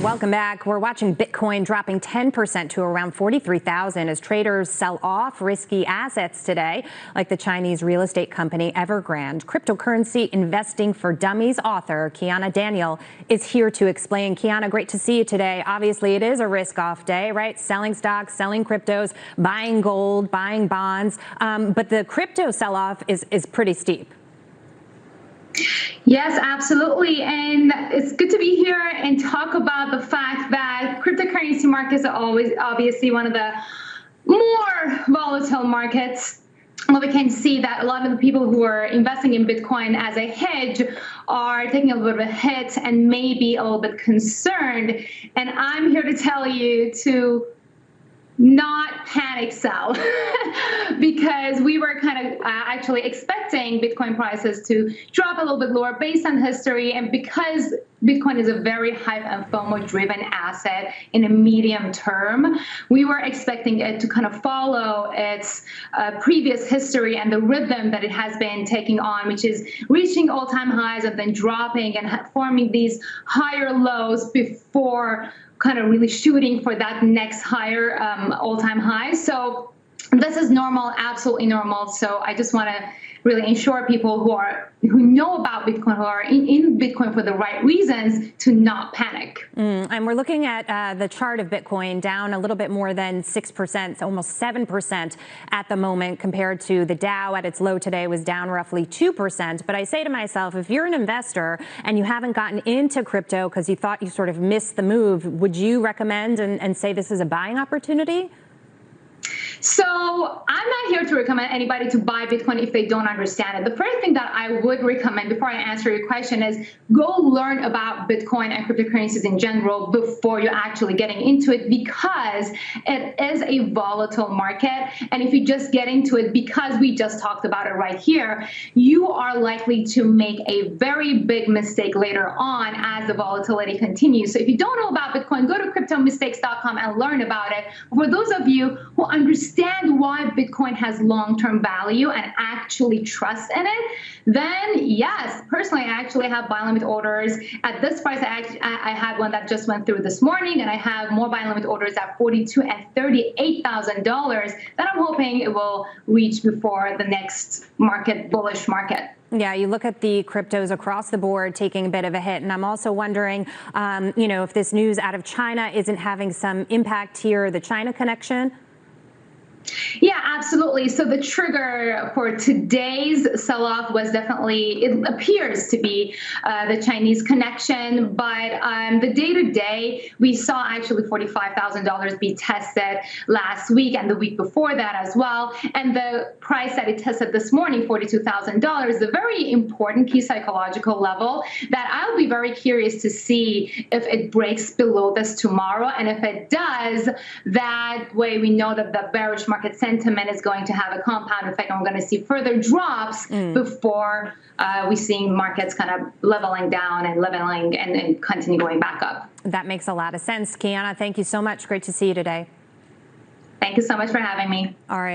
Welcome back. We're watching Bitcoin dropping 10% to around 43,000 as traders sell off risky assets today, like the Chinese real estate company Evergrande. Cryptocurrency Investing for Dummies author Kiana Danial is here to explain. Kiana, great to see you today. Obviously, it is a risk-off day, right? Selling stocks, selling cryptos, buying gold, buying bonds. But the crypto sell-off is pretty steep. Yes, absolutely. And it's good to be here and talk about the fact that cryptocurrency markets are always obviously one of the more volatile markets. Well, we can see that a lot of the people who are investing in Bitcoin as a hedge are taking a little bit of a hit and maybe a little bit concerned. And I'm here to tell you to not panic sell because we were kind of actually expecting Bitcoin prices to drop a little bit lower based on history, and because Bitcoin is a very hype and FOMO driven asset in a medium term, we were expecting it to kind of follow its previous history and the rhythm that it has been taking on, which is reaching all-time highs and then dropping and forming these higher lows before kind of really shooting for that next higher all-time high. So this is normal, absolutely normal. So I just want to really ensure people who know about Bitcoin, who are in Bitcoin for the right reasons, to not panic. And we're looking at the chart of Bitcoin down a little bit more than 6%, almost 7% at the moment, compared to the Dow at its low today was down roughly 2%. But I say to myself, if you're an investor and you haven't gotten into crypto because you thought you sort of missed the move, would you recommend and say this is a buying opportunity? So I'm not here to recommend anybody to buy Bitcoin if they don't understand it. The first thing that I would recommend before I answer your question is go learn about Bitcoin and cryptocurrencies in general before you're actually getting into it, because it is a volatile market. And if you just get into it because we just talked about it right here, you are likely to make a very big mistake later on as the volatility continues. So if you don't know about Bitcoin, go to cryptomistakes.com and learn about it. For those of you who understand why Bitcoin has long-term value and actually trust in it, then yes, personally, I actually have buy limit orders at this price. I had one that just went through this morning, and I have more buy limit orders at $42,000 and $38,000 that I'm hoping it will reach before the next bullish market. Yeah, you look at the cryptos across the board taking a bit of a hit. And I'm also wondering, if this news out of China isn't having some impact here, the China connection? Yeah, absolutely. So the trigger for today's sell-off was definitely, it appears to be the Chinese connection. But the day-to-day, we saw actually $45,000 be tested last week and the week before that as well. And the price that it tested this morning, $42,000, is a very important key psychological level that I'll be very curious to see if it breaks below this tomorrow. And if it does, that way we know that the bearish market sentiment is going to have a compound effect, and we're going to see further drops before we see markets kind of leveling down and leveling and continue going back up. That makes a lot of sense. Kiana, thank you so much. Great to see you today. Thank you so much for having me. All right.